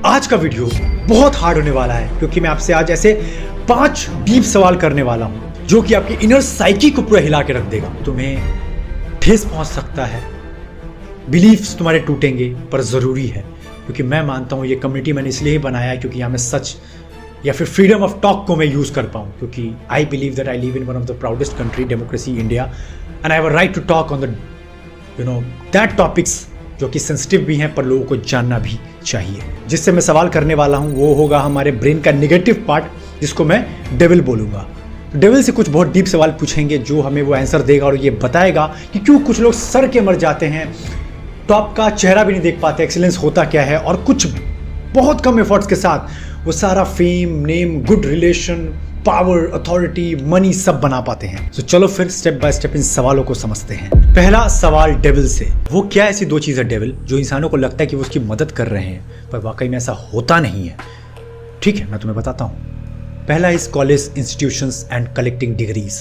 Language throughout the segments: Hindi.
आज का वीडियो बहुत हार्ड होने वाला है क्योंकि मैं आपसे आज ऐसे 5 डीप सवाल करने वाला हूं जो कि आपकी इनर साइकी को पूरा हिला के रख देगा। तुम्हें ठेस पहुंच सकता है, बिलीफ्स तुम्हारे टूटेंगे, पर जरूरी है क्योंकि मैं मानता हूं ये कम्युनिटी मैंने इसलिए ही बनाया है क्योंकि यहाँ मैं सच या फिर फ्रीडम ऑफ टॉक को मैं यूज कर पाऊँ, क्योंकि I believe that I live in one of the proudest country, democracy, India, and I have a right to talk on the that topics जो कि सेंसिटिव भी हैं पर लोगों को जानना भी चाहिए। जिससे मैं सवाल करने वाला हूं वो होगा हमारे ब्रेन का नेगेटिव पार्ट, जिसको मैं डेविल बोलूंगा। तो डेविल से कुछ बहुत डीप सवाल पूछेंगे जो हमें वो आंसर देगा और ये बताएगा कि क्यों कुछ लोग सर के मर जाते हैं, टॉप का चेहरा भी नहीं देख पाते, एक्सीलेंस होता क्या है, और कुछ बहुत कम एफर्ट्स के साथ वो सारा fame, name, good relation, power, authority, money सब बना पाते हैं। तो चलो फिर स्टेप बाय स्टेप इन सवालों को समझते हैं। पहला सवाल डेविल से, वो क्या ऐसी 2 चीज़ है डेविल जो इंसानों को लगता है कि वो उसकी मदद कर रहे हैं पर वाकई में ऐसा होता नहीं है। ठीक है, मैं तुम्हें बताता हूँ। पहला इस college, institutions and collecting degrees.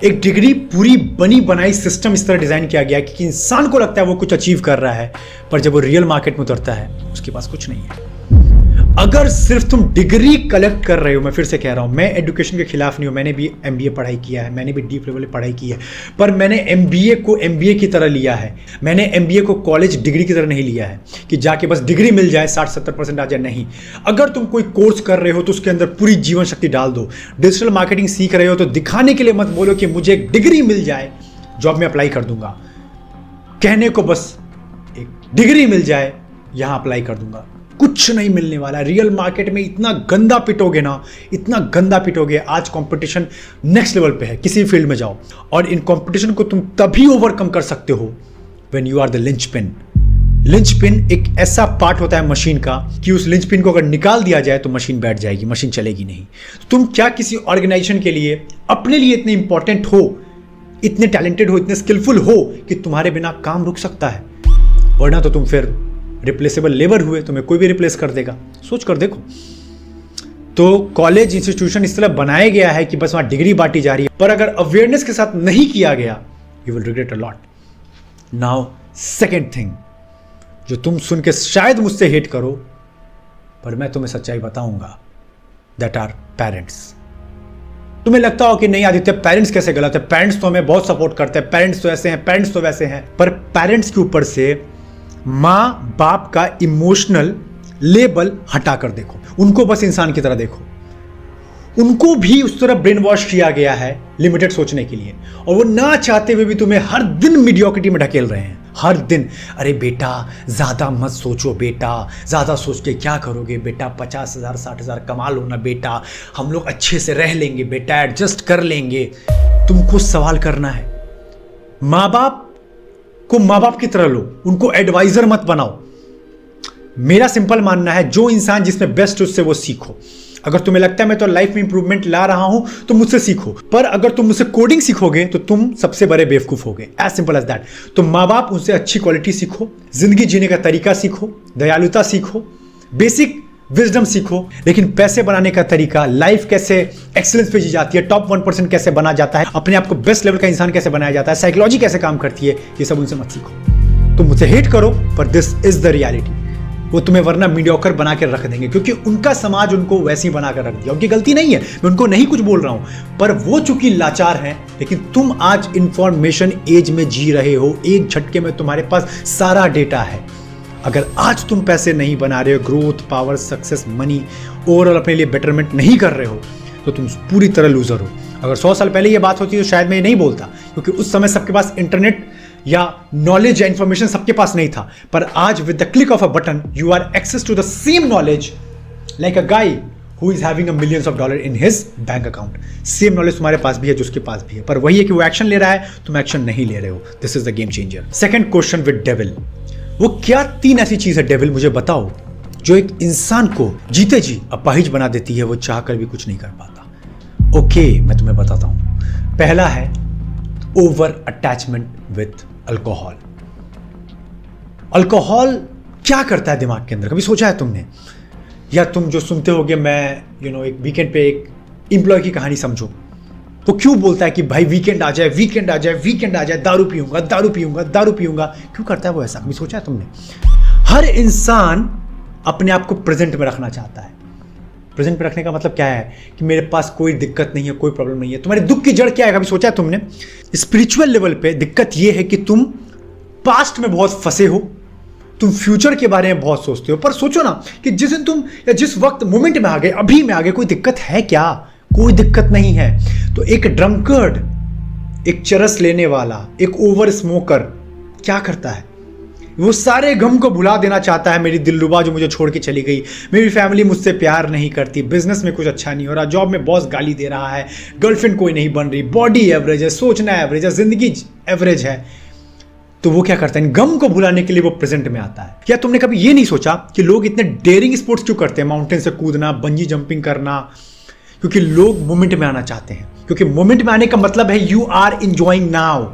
एक डिग्री पूरी बनी बनाई सिस्टम इस तरह डिजाइन किया गया कि इंसान को लगता है वो कुछ अचीव कर रहा है, पर जब वो रियल मार्केट में उतरता है उसके पास कुछ नहीं है। अगर सिर्फ तुम डिग्री कलेक्ट कर रहे हो, मैं फिर से कह रहा हूं, मैं एजुकेशन के खिलाफ नहीं हूं, मैंने भी एमबीए पढ़ाई किया है, मैंने भी डीप लेवल पे पढ़ाई की है, पर मैंने एमबीए को एमबीए की तरह लिया है। मैंने एमबीए को कॉलेज डिग्री की तरह नहीं लिया है कि जाके बस डिग्री मिल जाए, 60-70% आ जाए। नहीं, अगर तुम कोई कोर्स कर रहे हो तो उसके अंदर पूरी जीवन शक्ति डाल दो। डिजिटल मार्केटिंग सीख रहे हो तो दिखाने के लिए मत बोलो कि मुझे एक डिग्री मिल जाए, जॉब में अप्लाई कर दूंगा। कहने को बस एक डिग्री मिल जाए, यहां अप्लाई कर दूंगा, कुछ नहीं मिलने वाला। रियल मार्केट में इतना गंदा पिटोगे ना, इतना गंदा पिटोगे। आज कंपटीशन नेक्स्ट लेवल पे है, किसी फील्ड में जाओ, और इन कंपटीशन को तुम तभी ओवरकम कर सकते हो when you are the linchpin. Linchpin एक ऐसा पार्ट होता है मशीन का कि उस लिंचपिन को अगर निकाल दिया जाए तो मशीन बैठ जाएगी, मशीन चलेगी नहीं। तुम क्या किसी ऑर्गेनाइजेशन के लिए, अपने लिए इतने इंपॉर्टेंट हो, इतने टैलेंटेड हो, इतने स्किलफुल हो कि तुम्हारे बिना काम रुक सकता है? वरना तो तुम फिर रिप्लेसेबल लेबर हुए, तुम्हें कोई भी रिप्लेस कर देगा। सोच कर देखो। तो कॉलेज, इंस्टीट्यूशन इस तरह बनाया गया है कि बस वहां डिग्री बांटी जा रही है, पर अगर अवेयरनेस के साथ नहीं किया गया, you will regret a lot. Now second thing जो तुम सुन के शायद मुझसे हेट करो, पर मैं तुम्हें सच्चाई बताऊंगा, दैट आर पेरेंट्स। तुम्हें लगता हो कि नहीं आदित्य, पेरेंट्स कैसे गलत है, पेरेंट्स तो हमें बहुत सपोर्ट करते हैं, पेरेंट्स तो ऐसे हैं, पेरेंट्स तो वैसे हैं। पर पेरेंट्स के ऊपर से माँ बाप का इमोशनल लेबल हटाकर देखो, उनको बस इंसान की तरह देखो। उनको भी उस तरह ब्रेन वॉश किया गया है लिमिटेड सोचने के लिए, और वो ना चाहते हुए भी तुम्हें हर दिन मीडियोक्रिटी में ढकेल रहे हैं। हर दिन, अरे बेटा ज्यादा मत सोचो, बेटा ज्यादा सोच के क्या करोगे, बेटा 50,000 60,000 कमा लो ना बेटा, हम लोग अच्छे से रह लेंगे बेटा, एडजस्ट कर लेंगे। तुमको सवाल करना है, माँ बाप को माँ बाप की तरह लो, उनको एडवाइजर मत बनाओ। मेरा सिंपल मानना है, जो इंसान जिसमें बेस्ट है उससे वो सीखो। अगर तुम्हें लगता है मैं तो लाइफ में इंप्रूवमेंट ला रहा हूं तो मुझसे सीखो, पर अगर तुम मुझसे कोडिंग सीखोगे तो तुम सबसे बड़े बेवकूफ होगे। As simple as that. तो माँ बाप, उनसे अच्छी क्वालिटी सीखो, जिंदगी जीने का तरीका सीखो, दयालुता सीखो, बेसिक विजडम सीखो। लेकिन पैसे बनाने का तरीका, लाइफ कैसे एक्सीलेंस पे जी जाती है, टॉप 1% कैसे बना जाता है, अपने आप को बेस्ट लेवल का इंसान कैसे बनाया जाता है, साइकोलॉजी कैसे काम करती है, ये सब उनसे मत सीखो। तुम मुझसे हेट करो पर दिस इज द रियलिटी। वो तुम्हें वरना मीडियोकर बना के रख देंगे क्योंकि उनका समाज उनको वैसे ही बना कर रख दिया। उनकी गलती नहीं है, मैं उनको नहीं कुछ बोल रहा हूं, पर वो चूंकि लाचार हैं। लेकिन तुम आज इंफॉर्मेशन एज में जी रहे हो, एक झटके में तुम्हारे पास सारा डेटा है। अगर आज तुम पैसे नहीं बना रहे हो, growth, power, success, money, overall अपने लिए बेटरमेंट नहीं कर रहे हो, तो तुम पूरी तरह लूजर हो। अगर 100 साल पहले ये बात होती तो शायद मैं ये नहीं बोलता, क्योंकि उस समय सबके पास इंटरनेट या नॉलेज या इंफॉर्मेशन सबके पास नहीं था। पर आज with the click of a button you are access to the same knowledge like a guy who is having $millions in his bank account. Same knowledge तुम्हारे पास भी है जो उसके पास भी है, पर वही है कि वो एक्शन ले रहा है, तुम एक्शन नहीं ले रहे हो। This is the game changer. Second question with devil, वो क्या 3 ऐसी चीज है डेविल, मुझे बताओ, जो एक इंसान को जीते जी अपाहिज बना देती है, वो चाहकर भी कुछ नहीं कर पाता। ओके, मैं तुम्हें बताता हूं। पहला है over attachment with alcohol. Alcohol क्या करता है दिमाग के अंदर, कभी सोचा है तुमने? या तुम जो सुनते होगे, मैं एक वीकेंड पे एक एम्प्लॉय की कहानी समझो, वो क्यों बोलता है कि भाई वीकेंड आ जाए, वीकेंड आ जाए, वीकेंड आ जाए, दारू पीऊंगा, दारू पीऊंगा, दारू पीऊंगा। क्यों करता है वो ऐसा, कभी सोचा है तुमने? हर इंसान अपने आप को प्रेजेंट में रखना चाहता है। प्रेजेंट में रखने का मतलब क्या है कि मेरे पास कोई दिक्कत नहीं है, कोई प्रॉब्लम नहीं है। तुम्हारे दुख की जड़ क्या है, कभी सोचा है तुमने? स्पिरिचुअल लेवल पे दिक्कत ये है कि तुम पास्ट में बहुत फंसे हो, तुम फ्यूचर के बारे में बहुत सोचते हो। पर सोचो ना कि जिस दिन तुम या जिस वक्त मोमेंट में आ गए, अभी में आ गए, कोई दिक्कत है क्या? कोई दिक्कत नहीं है। तो एक ड्रंकर्ड, एक चरस लेने वाला, एक ओवर स्मोकर क्या करता है? वो सारे गम को भुला देना चाहता है। मेरी दिलरुबा जो मुझे छोड़ के चली गई, मेरी फैमिली मुझसे प्यार नहीं करती, बिजनेस में कुछ अच्छा नहीं हो रहा, जॉब में बॉस गाली दे रहा है, गर्लफ्रेंड कोई नहीं बन रही, बॉडी एवरेज है, सोचना एवरेज है, जिंदगी एवरेज है। तो वो क्या करता है? इन गम को भुलाने के लिए वो प्रेजेंट में आता है। क्या तुमने कभी ये नहीं सोचा कि लोग इतने डेयरिंग स्पोर्ट्स क्यों करते हैं? माउंटेन से कूदना, बंजी जंपिंग करना, क्योंकि लोग मोमेंट में आना चाहते हैं। क्योंकि मोमेंट में आने का मतलब है यू आर इंजॉइंग नाउ।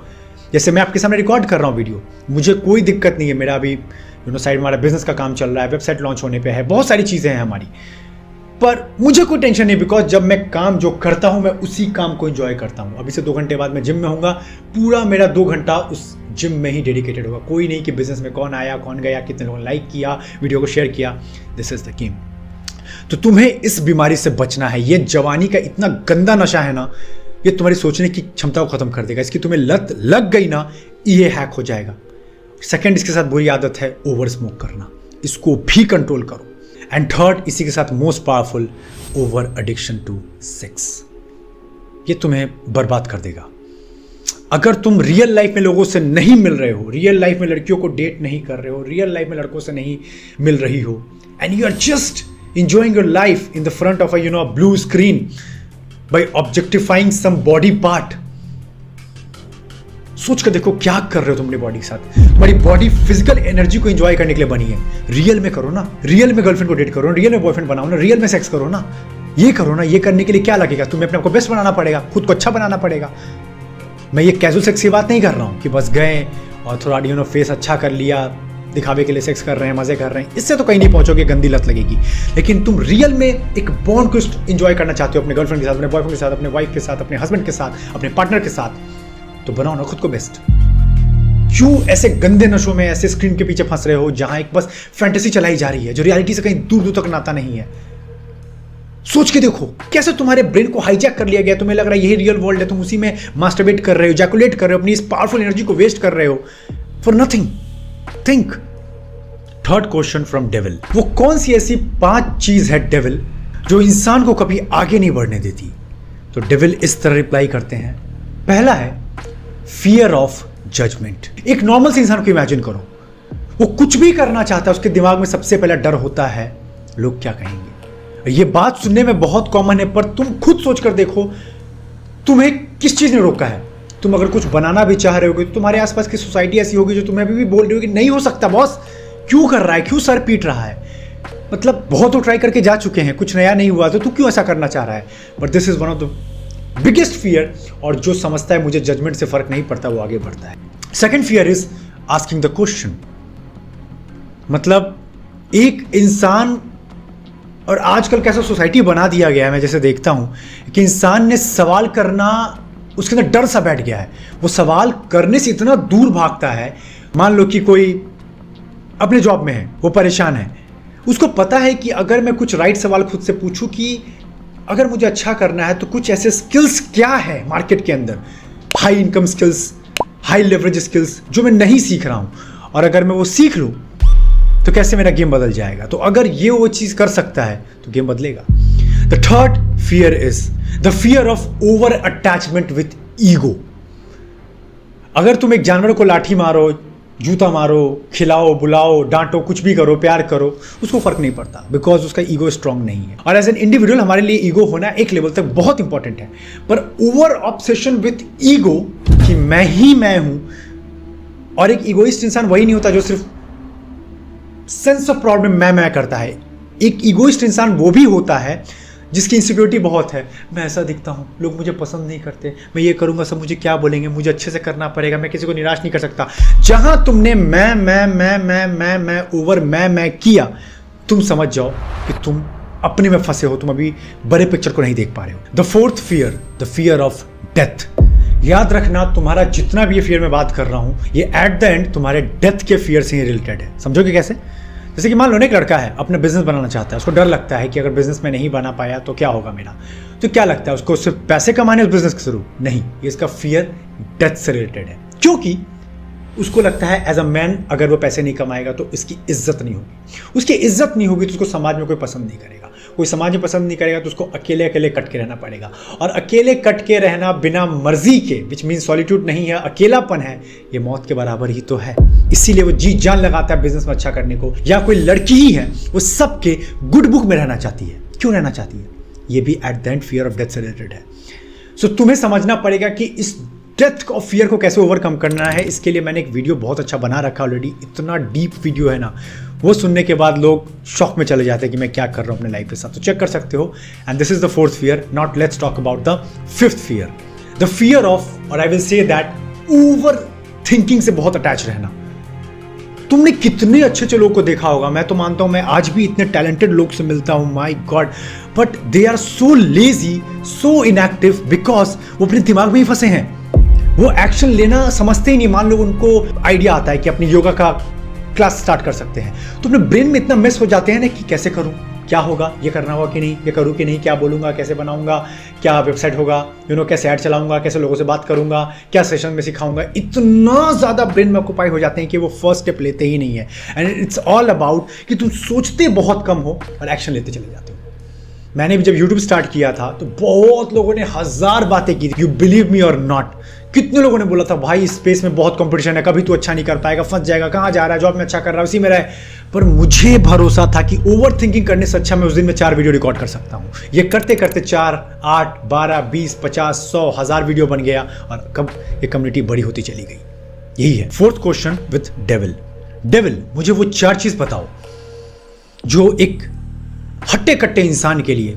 जैसे मैं आपके सामने रिकॉर्ड कर रहा हूँ वीडियो, मुझे कोई दिक्कत नहीं है। मेरा अभी साइड हमारा बिजनेस का काम चल रहा है, वेबसाइट लॉन्च होने पे है, बहुत सारी चीज़ें हैं हमारी, पर मुझे कोई टेंशन नहीं। बिकॉज जब मैं काम जो करता हूँ मैं उसी काम को एंजॉय करता हूँ। अभी से 2 घंटे बाद मैं जिम में होऊंगा, पूरा मेरा 2 घंटा उस जिम में ही डेडिकेटेड होगा। कोई नहीं कि बिजनेस में कौन आया, कौन गया, कितने लोगों ने लाइक किया, वीडियो को शेयर किया। This is the game. तो तुम्हें इस बीमारी से बचना है। ये जवानी का इतना गंदा नशा है ना, ये तुम्हारी सोचने की क्षमता को खत्म कर देगा। इसकी तुम्हें लत लग गई ना, ये हैक हो जाएगा। सेकंड, इसके साथ बुरी आदत है ओवर स्मोक करना, इसको भी कंट्रोल करो। एंड थर्ड, इसी के साथ most powerful, over addiction to sex. ये तुम्हें बर्बाद कर देगा। अगर तुम रियल लाइफ में लोगों से नहीं मिल रहे हो, रियल लाइफ में लड़कियों को डेट नहीं कर रहे हो, रियल लाइफ में लड़कों से नहीं मिल रही हो, and you are just enjoying your life in the front of a blue screen by objectifying some body part, सोच कर देखो क्या कर रहे हो तुम अपनी बॉडी के साथ। तुम्हारी बॉडी फिजिकल एनर्जी को एंजॉय करने के लिए बनी है। रियल में करो ना, रियल में गर्लफ्रेंड को डेट करो, रियल में बॉयफ्रेंड बनाओ ना, रियल में सेक्स करो ना, ये करो ना। ये करने के लिए क्या लगेगा? तुम्हें अपने आप को बेस्ट बनाना पड़ेगा, खुद को अच्छा बनाना पड़ेगा। मैं ये कैजुअल सेक्स की बात नहीं कर रहा हूँ कि बस गए और थोड़ा फेस अच्छा कर लिया, दिखावे के लिए सेक्स कर रहे हैं, मजे कर रहे हैं, इससे तो कहीं नहीं पहुंचोगे, गंदी लत लगेगी। लेकिन तुम रियल में एक बॉन्ड को एंजॉय करना चाहते हो अपने गर्लफ्रेंड के साथ, अपने बॉयफ्रेंड के साथ, अपने वाइफ के साथ, अपने हस्बैंड के साथ, अपने पार्टनर के साथ, तो बनाओ ना खुद को बेस्ट। क्यों ऐसे गंदे नशों में, ऐसे स्क्रीन के पीछे फंस रहे हो जहां एक बस फैंटेसी चलाई जा रही है जो रियलिटी से कहीं दूर दूर तक नाता नहीं है? सोच के देखो कैसे तुम्हारे ब्रेन को हाईजैक कर लिया गया। तुम्हें लग रहा है यही रियल वर्ल्ड है, तुम उसी में मास्टरबेट कर रहे हो, जैकुलेट कर रहे हो, अपनी इस पावरफुल एनर्जी को वेस्ट कर रहे हो for nothing. Think. Third question from devil, वो कौन सी ऐसी 5 चीज है डेविल जो इंसान को कभी आगे नहीं बढ़ने देती? तो डेविल इस तरह रिप्लाई करते हैं। पहला है फियर ऑफ जजमेंट। एक नॉर्मल से इंसान को इमेजिन करो, वो कुछ भी करना चाहता है, उसके दिमाग में सबसे पहला डर होता है लोग क्या कहेंगे। ये बात सुनने में बहुत कॉमन है, पर तुम खुद सोच कर देखो तुम्हें किस चीज ने रोका है। तुम अगर कुछ बनाना भी चाह रहे होगे तो तुम्हारे आसपास की सोसाइटी ऐसी होगी जो तुम्हें अभी भी बोल रही होगी नहीं हो सकता बॉस, क्यों कर रहा है, क्यों सर पीट रहा है, मतलब बहुत तो ट्राई करके जा चुके हैं, कुछ नया नहीं हुआ तो तू क्यों ऐसा करना चाह रहा है। But this is one of the biggest fear, और जो समझता है मुझे जजमेंट से फर्क नहीं पड़ता वो आगे बढ़ता है। Second fear is asking the question. मतलब एक इंसान, और आजकल कैसा सोसाइटी बना दिया गया है, मैं जैसे देखता हूं कि इंसान ने सवाल करना, उसके अंदर डर सा बैठ गया है, वो सवाल करने से इतना दूर भागता है। मान लो कि कोई अपने जॉब में है, वो परेशान है, उसको पता है कि अगर मैं कुछ राइट सवाल खुद से पूछूं कि अगर मुझे अच्छा करना है तो कुछ ऐसे स्किल्स क्या है मार्केट के अंदर, high income skills, high leverage skills जो मैं नहीं सीख रहा हूं, और अगर मैं वो सीख लूं तो कैसे मेरा गेम बदल जाएगा। तो अगर ये वो चीज कर सकता है तो गेम बदलेगा। The third fear is the fear of over attachment with ego. अगर तुम एक जानवर को लाठी मारो, जूता मारो, खिलाओ, बुलाओ, डांटो, कुछ भी करो, प्यार करो, उसको फर्क नहीं पड़ता, बिकॉज उसका ईगो स्ट्रांग नहीं है। और एज एन इंडिविजुअल हमारे लिए ईगो होना एक लेवल तक बहुत इंपॉर्टेंट है, पर ओवर ऑब्सेशन विथ ईगो कि मैं ही मैं हूं, और एक ईगोइस्ट इंसान वही नहीं होता जो सिर्फ सेंस ऑफ प्रॉब्लम मैं करता है। एक ईगोइस्ट इंसान वो भी होता है जिसकी इनसिक्योरिटी बहुत है, मैं ऐसा दिखता हूँ, लोग मुझे पसंद नहीं करते, मैं ये करूँगा सब मुझे क्या बोलेंगे, मुझे अच्छे से करना पड़ेगा, मैं किसी को निराश नहीं कर सकता। जहाँ तुमने मैं ओवर मैं किया, तुम समझ जाओ कि तुम अपने में फंसे हो, तुम अभी बड़े पिक्चर को नहीं देख पा रहे हो। The fourth fear, the fear of death. याद रखना, तुम्हारा जितना भी ये फियर मैं बात कर रहा हूँ, ये एट द एंड तुम्हारे डेथ के फियर से ही रिलेटेड है। समझोगे कैसे? जैसे कि मान लो एक लड़का है, अपना बिजनेस बनाना चाहता है, उसको डर लगता है कि अगर बिजनेस में नहीं बना पाया तो क्या होगा मेरा। तो क्या लगता है उसको, सिर्फ पैसे कमाने उस बिजनेस के थ्रू? नहीं, ये इसका फियर डेथ से रिलेटेड है। क्योंकि उसको लगता है एज अ मैन अगर वो पैसे नहीं कमाएगा तो इसकी इज्जत नहीं होगी। उसकी इज्जत नहीं होगी तो उसको समाज में कोई पसंद नहीं करेगा। कोई समाज में पसंद नहीं करेगा तो उसको अकेले अकेले कट के रहना पड़ेगा। और अकेले कट के रहना बिना मर्जी के, विच मीन सॉलिट्यूड नहीं है, अकेलापन है, ये मौत के बराबर ही तो है। इसीलिए वो जी जान लगाता है बिजनेस में अच्छा करने को। या कोई लड़की ही है, वो सबके गुड बुक में रहना चाहती है। क्यों रहना चाहती है? ये भी at the end fear of death से रिलेटेड है। सो तुम्हें समझना पड़ेगा कि इस डेथ ऑफ फियर को कैसे ओवरकम करना है। इसके लिए मैंने एक वीडियो बहुत अच्छा बना रखा ऑलरेडी। इतना डीप वीडियो है ना, वो सुनने के बाद लोग शॉक में चले जाते हैं कि मैं क्या कर रहा हूँ अपने लाइफ के साथ। तो चेक कर सकते हो। And this is the fourth fear. Not let's talk about the fifth fear, the fear of, और I will say that, overthinking से बहुत अटैच रहना। तुमने कितने अच्छे अच्छे लोगों को देखा होगा, मैं तो मानता हूं, मैं आज भी इतने टैलेंटेड लोग से मिलता हूं, my god, but they are so lazy, so inactive, because वो अपने दिमाग में ही फंसे हैं। वो एक्शन लेना समझते ही नहीं। मान लो उनको आइडिया आता है कि अपनी योगा का क्लास स्टार्ट कर सकते हैं, तो अपने ब्रेन में इतना मिस हो जाते हैं ना कि कैसे करूं, क्या होगा, ये करना होगा कि नहीं, ये करूं कि नहीं, क्या बोलूंगा, कैसे बनाऊंगा, क्या वेबसाइट होगा, कैसे ऐड चलाऊंगा, कैसे लोगों से बात करूंगा, क्या सेशन में सिखाऊंगा। इतना ज्यादा ब्रेन में ऑक्यूपाई हो जाते हैं कि वो फर्स्ट स्टेप लेते ही नहीं है। एंड इट्स ऑल अबाउट कि तुम सोचते बहुत कम हो और एक्शन लेते चले जाते हो। मैंने भी जब यूट्यूब स्टार्ट किया था तो बहुत लोगं ने हजार बातें की, यू बिलीव मी और नॉट। कितने लोगों ने बोला था भाई इस स्पेस में बहुत कंपटीशन है, कभी तू अच्छा नहीं कर पाएगा, फंस जाएगा, कहां जा रहा है, जॉब में अच्छा कर रहा है, उसी में रहे। पर मुझे भरोसा था कि ओवर थिंकिंग करने से अच्छा मैं उस दिन में 4 वीडियो रिकॉर्ड कर सकता हूं। ये करते करते 4, 8, 12, 20, 50, 100, 1000 वीडियो बन गया और कब ये कम्युनिटी बड़ी होती चली गई। यही है fourth question with devil. Devil, मुझे वो 4 चीज बताओ जो एक हट्टे कट्टे इंसान के लिए,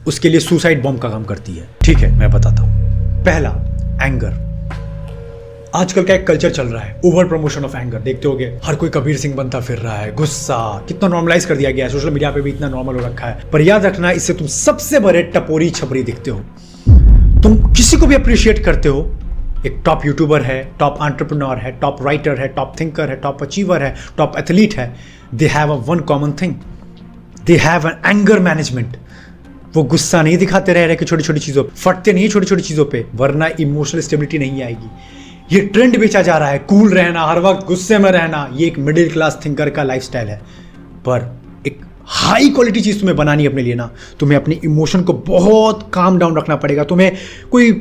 उसके लिए सुसाइड बॉम्ब का काम करती है। ठीक है, मैं बताता हूं। पहला, एंगर। आजकल का एक कल्चर चल रहा है, ओवर प्रमोशन ऑफ एंगर। देखते होगे हर कोई कबीर सिंह बनता फिर रहा है। गुस्सा कितना नॉर्मलाइज कर दिया गया है, सोशल मीडिया पे भी इतना नॉर्मल हो रखा है। पर याद रखना, इससे तुम सबसे बड़े टपोरी छपरी दिखते हो। तुम किसी को भी अप्रिशिएट करते हो, एक टॉप यूट्यूबर है, टॉप एंटरप्रेन्योर है, टॉप राइटर है, टॉप थिंकर है, टॉप अचीवर है, टॉप एथलीट है, they have a one common thing, they have an anger management. वो गुस्सा नहीं दिखाते रह रहे कि छोटी छोटी चीजों, फटते नहीं छोटी छोटी चीजों पे, वरना इमोशनल स्टेबिलिटी नहीं आएगी। ये ट्रेंड बेचा जा रहा है, कूल रहना, हर वक्त गुस्से में रहना, ये एक मिडिल क्लास थिंकर का लाइफस्टाइल है। पर एक हाई क्वालिटी चीज तुम्हें बनानी है अपने लिए ना, तुम्हें अपनी इमोशन को बहुत काम डाउन रखना पड़ेगा। तुम्हें कोई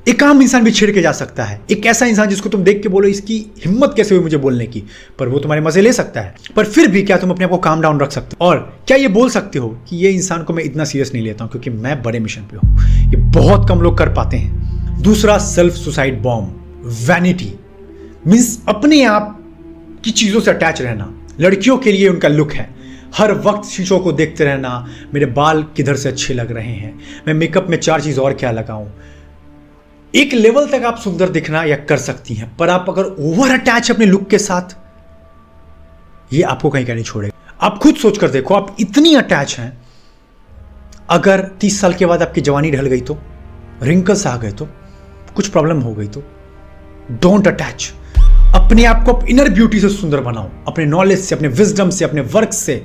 एक आम इंसान भी छेड़ के जा सकता है, एक ऐसा इंसान जिसको तुम देख के बोलो इसकी हिम्मत कैसे हुई मुझे बोलने की, पर वो तुम्हारे मजे ले सकता है। पर फिर भी क्या तुम अपने आप को काम डाउन रख सकते हो? और क्या ये बोल सकते हो कि ये इंसान को मैं इतना सीरियस नहीं लेता हूं क्योंकि मैं बड़े मिशन पे हूं? ये बहुत कम लोग कर पाते हैं। दूसरा, self suicide bomb, vanity, means अपने आप की चीजों से अटैच रहना। लड़कियों के लिए उनका लुक है, हर वक्त शीशों को देखते रहना, मेरे बाल किधर से अच्छे लग रहे हैं, मैं मेकअप में 4 चीज और क्या लगाऊं। एक लेवल तक आप सुंदर दिखना या कर सकती हैं, पर आप अगर ओवर अटैच अपने लुक के साथ, ये आपको कहीं का नहीं छोड़ेगा। आप खुद सोच कर देखो, आप इतनी अटैच हैं, अगर 30 साल के बाद आपकी जवानी ढल गई तो, रिंकल्स आ गए तो, कुछ प्रॉब्लम हो गई तो, डोंट अटैच। अपने आप को इनर ब्यूटी से सुंदर बनाओ, अपने नॉलेज से, अपने विजडम से, अपने वर्क से,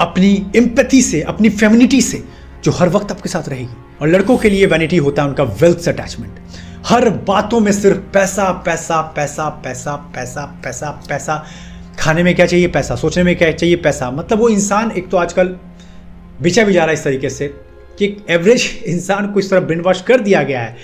अपनी एम्पैथी से, अपनी फेमिनिटी से, जो हर वक्त आपके साथ रहेगी। और लड़कों के लिए वैनिटी होता है उनका वेल्थ से अटैचमेंट। हर बातों में सिर्फ पैसा पैसा पैसा पैसा पैसा पैसा पैसा। खाने में क्या चाहिए? पैसा। सोचने में क्या चाहिए? पैसा। मतलब वो इंसान, एक तो आजकल बेचा भी जा रहा है इस तरीके से कि एवरेज इंसान को इस तरह ब्रेन वॉश कर दिया गया है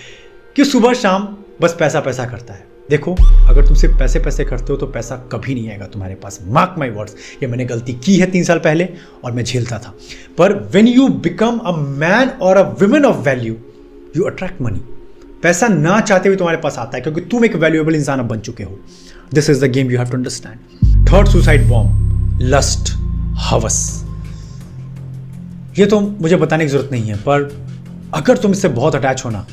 कि सुबह शाम बस पैसा पैसा करता है। देखो, अगर तुम सिर्फ पैसे पैसे करते हो तो पैसा कभी नहीं आएगा तुम्हारे पास। मार्क माई वर्ड्स, ये मैंने गलती की है 3 साल पहले और मैं झेलता था। पर when you become a man और a women of value, you attract money. पैसा ना चाहते हुए तुम्हारे पास आता है क्योंकि तुम एक वैल्यूएबल इंसान अब बन चुके हो। This is the game you have to understand. Third suicide bomb, lust, हवस। ये तो मुझे बताने की जरूरत नहीं है, पर अगर तुम इससे बहुत अटैच होना,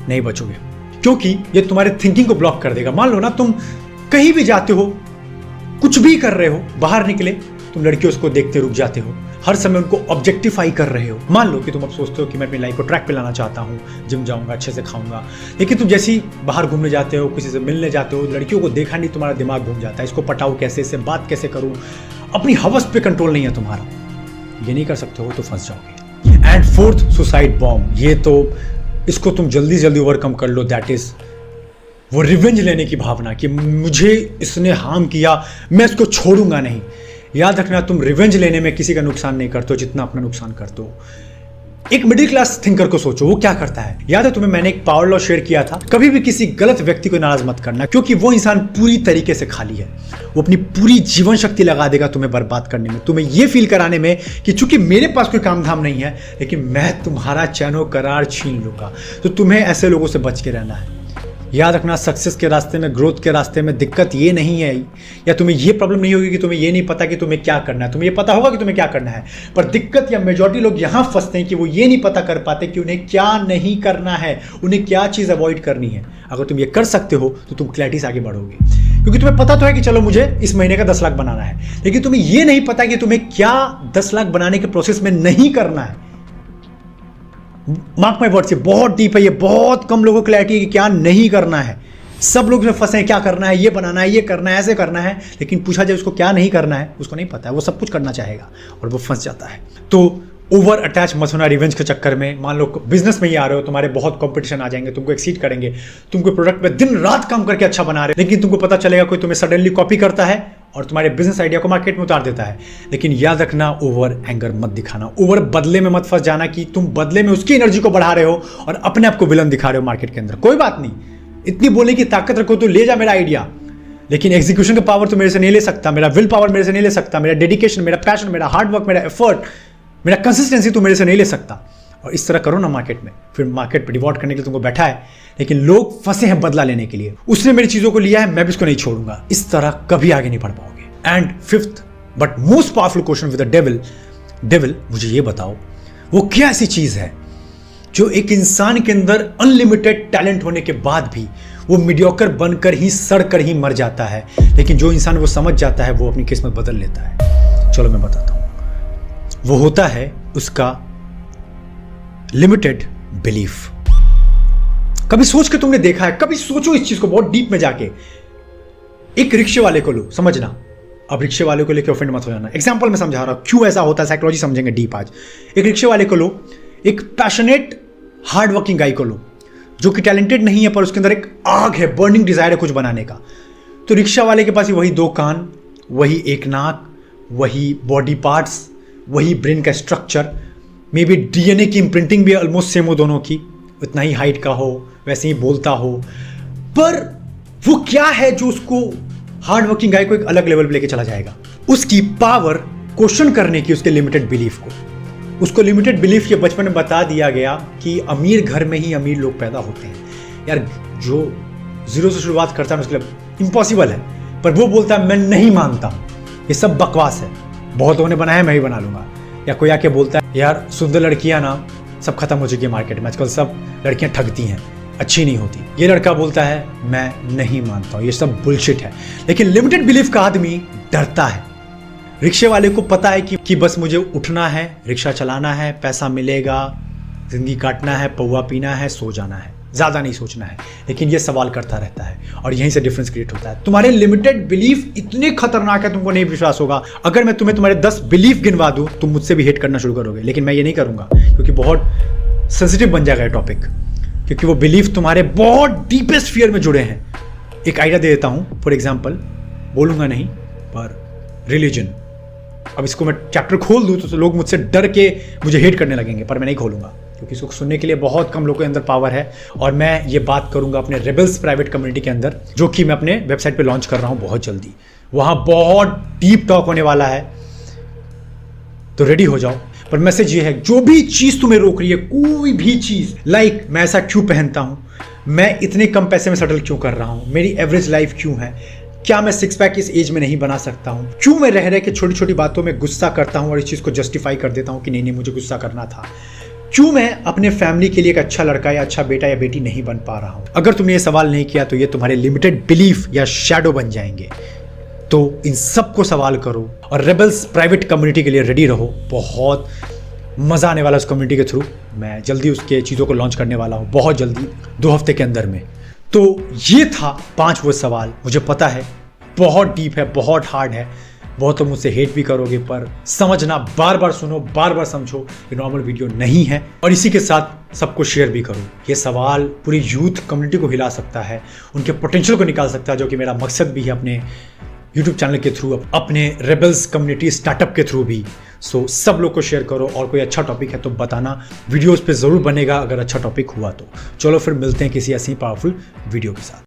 नहीं बचोगे, क्योंकि ये तुम्हारे थिंकिंग को ब्लॉक कर देगा। मान लो ना, तुम कहीं भी जाते हो, कुछ भी कर रहे हो, बाहर निकले, तुम लड़कियों को देखते रुक जाते हो, हर समय उनको ऑब्जेक्टिफाई कर रहे हो। मान लो कि तुम अब सोचते हो कि मैं अपनी लाइफ को ट्रैक पे लाना चाहता हूँ, जिम जाऊंगा, अच्छे से खाऊंगा, लेकिन तुम जैसे ही बाहर घूमने जाते हो, किसी से मिलने जाते हो, लड़कियों को देखा नहीं, तुम्हारा दिमाग घूम जाता है, इसको पटाऊं कैसे, इससे बात कैसे करूं, अपनी हवस पे कंट्रोल नहीं है तुम्हारा। ये नहीं कर सकते हो तो फंस जाओगे। And fourth, suicide bomb. ये तो इसको तुम जल्दी जल्दी ओवरकम कर लो। दैट इज वो रिवेंज लेने की भावना कि मुझे इसने हार्म किया, मैं इसको छोड़ूंगा नहीं। याद रखना, तुम रिवेंज लेने में किसी का नुकसान नहीं करते हो जितना अपना नुकसान करते हो। एक मिडिल क्लास थिंकर को सोचो, वो क्या करता है। याद है तुम्हें, मैंने एक पावर लॉ शेयर किया था, कभी भी किसी गलत व्यक्ति को नाराज मत करना, क्योंकि वो इंसान पूरी तरीके से खाली है। वो अपनी पूरी जीवन शक्ति लगा देगा तुम्हें बर्बाद करने में, तुम्हें ये फील कराने में कि चूंकि मेरे पास कोई काम धाम नहीं है, लेकिन मैं तुम्हारा चैनो करार छीन लूंगा। तो तुम्हें ऐसे लोगों से बच के रहना है। याद रखना, सक्सेस के रास्ते में, ग्रोथ के रास्ते में दिक्कत ये नहीं है, या तुम्हें ये प्रॉब्लम नहीं होगी कि तुम्हें ये नहीं पता कि तुम्हें क्या करना है। तुम्हें ये पता होगा कि तुम्हें क्या करना है, पर दिक्कत या मेजॉरिटी लोग यहां फंसते हैं कि वो ये नहीं पता कर पाते कि उन्हें क्या नहीं करना है, उन्हें क्या चीज़ अवॉइड करनी है। अगर तुम ये कर सकते हो तो तुम क्लैरिटी से आगे बढ़ोगे, क्योंकि तुम्हें पता तो है कि चलो मुझे इस महीने का 10 लाख बनाना है, लेकिन तुम्हें ये नहीं पता कि तुम्हें क्या 10 लाख बनाने के प्रोसेस में नहीं करना है। मार्क माय वर्ड से बहुत डीप है ये, बहुत कम लोगों को क्लैरिटी है कि क्या नहीं करना है। सब लोग इसमें फंसे हैं, क्या करना है, ये बनाना है, ये करना है, ऐसे करना है, लेकिन पूछा जाए उसको क्या नहीं करना है, उसको नहीं पता है। वो सब कुछ करना चाहेगा और वो फंस जाता है। तो ओवर अटैच मत होना रिवेंज के चक्कर में। मान लो बिजनेस में ही आ रहे हो, तुम्हारे बहुत कंपटीशन आ जाएंगे, तुमको एक्सीड करेंगे, तुम कोई प्रोडक्ट में दिन रात काम करके अच्छा बना रहे हो, लेकिन तुमको पता चलेगा कोई तुम्हें सडनली कॉपी करता है और तुम्हारे बिजनेस आइडिया को मार्केट में उतार देता है। लेकिन याद रखना, ओवर एंगर मत दिखाना, ओवर बदले में मत फंस जाना कि तुम बदले में उसकी एनर्जी को बढ़ा रहे हो और अपने आप को विलन दिखा रहे हो मार्केट के अंदर। कोई बात नहीं, इतनी बोलने की ताकत रखो तो ले जा मेरा आइडिया, लेकिन एग्जीक्यूशन का पावर तो मेरे से नहीं ले सकता, मेरा विल पावर मेरे से नहीं ले सकता, मेरा डेडिकेशन, मेरा पैशन, मेरा हार्डवर्क, मेरा एफर्ट, मेरा कंसिस्टेंसी तो मेरे से नहीं ले सकता। और इस तरह करो ना मार्केट में, फिर मार्केट पे रिवॉर्ड करने के लिए तुमको बैठा है, लेकिन लोग फंसे हैं बदला लेने के लिए। उसने मेरी चीजों को लिया है, मैं भी इसको नहीं छोड़ूंगा। इस तरह कभी आगे नहीं बढ़ पाओगे। And fifth but most powerful question with the devil, मुझे ये बताओ, वो क्या ऐसी चीज है जो एक इंसान के अंदर अनलिमिटेड टैलेंट होने के बाद भी वो मीडियोकर बनकर ही, सड़कर ही मर जाता है, लेकिन जो इंसान वो समझ जाता है वो अपनी किस्मत बदल लेता है। चलो मैं बताता हूं, वो होता है उसका लिमिटेड बिलीफ। कभी सोच के तुमने देखा है, कभी सोचो इस चीज को बहुत डीप में जाके। एक रिक्शे वाले को लो, समझना, अब रिक्शे वाले को लेकर ऑफेंड मत हो जाना, एग्जांपल में समझा रहा हूं क्यों ऐसा होता है, साइकोलॉजी समझेंगे डीप आज। एक रिक्शे वाले को लो, एक पैशनेट हार्ड वर्किंग गाय को लो, जो कि टैलेंटेड नहीं है पर उसके अंदर एक आग है, बर्निंग डिजायर है कुछ बनाने का। तो रिक्शा वाले के पास वही 2 कान, वही एक नाक, वही बॉडी पार्ट्स, वही ब्रेन का स्ट्रक्चर, मे बी डीएनए की इम्प्रिंटिंग भी ऑलमोस्ट सेम हो दोनों की, उतना ही हाइट का हो, वैसे ही बोलता हो, पर वो क्या है जो उसको हार्ड वर्किंग गाय को एक अलग लेवल पे लेके चला जाएगा? उसकी पावर क्वेश्चन करने की, उसके लिमिटेड बिलीफ को। उसको लिमिटेड बिलीफ ये बचपन में बता दिया गया कि अमीर घर में ही अमीर लोग पैदा होते हैं। यार जो जीरो से शुरुआत करता है उसके लिए इम्पॉसिबल है, पर वो बोलता है मैं नहीं मानता, ये सब बकवास है, बहुत लोगों ने बनाया, मैं ही बना लूंगा। या कोई आके बोलता है यार सुंदर लड़कियां ना सब खत्म हो चुकी है मार्केट में, आजकल सब लड़कियां ठगती हैं, अच्छी नहीं होती। ये लड़का बोलता है मैं नहीं मानता हूं, ये सब बुलशिट है। लेकिन लिमिटेड बिलीफ का आदमी डरता है। रिक्शे वाले को पता है कि बस मुझे उठना है, रिक्शा चलाना है, पैसा मिलेगा, जिंदगी काटना है, पौवा पीना है, सो जाना है, ज्यादा नहीं सोचना है। लेकिन ये सवाल करता रहता है और यहीं से डिफरेंस क्रिएट होता है। तुम्हारे लिमिटेड बिलीफ इतने खतरनाक है, तुमको नहीं विश्वास होगा। अगर मैं तुम्हारे 10 बिलीफ गिनवा दूं, तुम मुझसे भी हेट करना शुरू करोगे, लेकिन मैं ये नहीं करूंगा क्योंकि बहुत सेंसिटिव बन जाएगा ये टॉपिक, क्योंकि वो बिलीफ तुम्हारे बहुत डीपेस्ट फियर में जुड़े हैं। एक आइडिया दे देता हूं, फॉर एग्जाम्पल, बोलूंगा नहीं, पर रिलीजन। अब इसको मैं चैप्टर खोल दूं तो लोग मुझसे डर के मुझे हेट करने लगेंगे, पर मैं नहीं खोलूंगा क्योंकि इसको सुनने के लिए बहुत कम लोगों के अंदर पावर है। और मैं ये बात करूंगा अपने रेबल्स प्राइवेट कम्युनिटी के अंदर, जो कि मैं अपने वेबसाइट पे लॉन्च कर रहा हूं बहुत जल्दी। वहां बहुत डीप टॉक होने वाला है, तो रेडी हो जाओ। पर मैसेज ये है, जो भी चीज तुम्हें रोक रही है, कोई भी चीज, लाइक मैं ऐसा क्यों पहनता हूं, मैं इतने कम पैसे में सेटल क्यों कर रहा हूं, मेरी एवरेज लाइफ क्यों है, क्या मैं 6 पैक इस एज में नहीं बना सकता हूं, क्यों मैं रह के छोटी छोटी बातों में गुस्सा करता हूं और इस चीज को जस्टिफाई कर देता हूं कि नहीं मुझे गुस्सा करना था, क्यों मैं अपने फैमिली के लिए एक अच्छा लड़का या अच्छा बेटा या बेटी नहीं बन पा रहा हूं। अगर तुमने ये सवाल नहीं किया तो ये तुम्हारे लिमिटेड बिलीफ या शैडो बन जाएंगे। तो इन सबको सवाल करो और रेबल्स प्राइवेट कम्युनिटी के लिए रेडी रहो। बहुत मज़ा आने वाला है उस कम्युनिटी के थ्रू। मैं जल्दी उसके चीज़ों को लॉन्च करने वाला हूँ, बहुत जल्दी, 2 हफ्ते के अंदर में। तो ये था 5 वो सवाल। मुझे पता है बहुत डीप है, बहुत हार्ड है, बहुत तो मुझसे हेट भी करोगे, पर समझना, बार बार सुनो, बार बार समझो, ये नॉर्मल वीडियो नहीं है। और इसी के साथ सबको शेयर भी करो। ये सवाल पूरी यूथ कम्युनिटी को हिला सकता है, उनके पोटेंशियल को निकाल सकता है, जो कि मेरा मकसद भी है अपने यूट्यूब चैनल के थ्रू, अपने रेबल्स कम्युनिटी स्टार्टअप के थ्रू भी। सो सब लोग को शेयर करो, और कोई अच्छा टॉपिक है तो बताना, वीडियोस पे ज़रूर बनेगा अगर अच्छा टॉपिक हुआ तो। चलो फिर मिलते हैं किसी ऐसी पावरफुल वीडियो के साथ।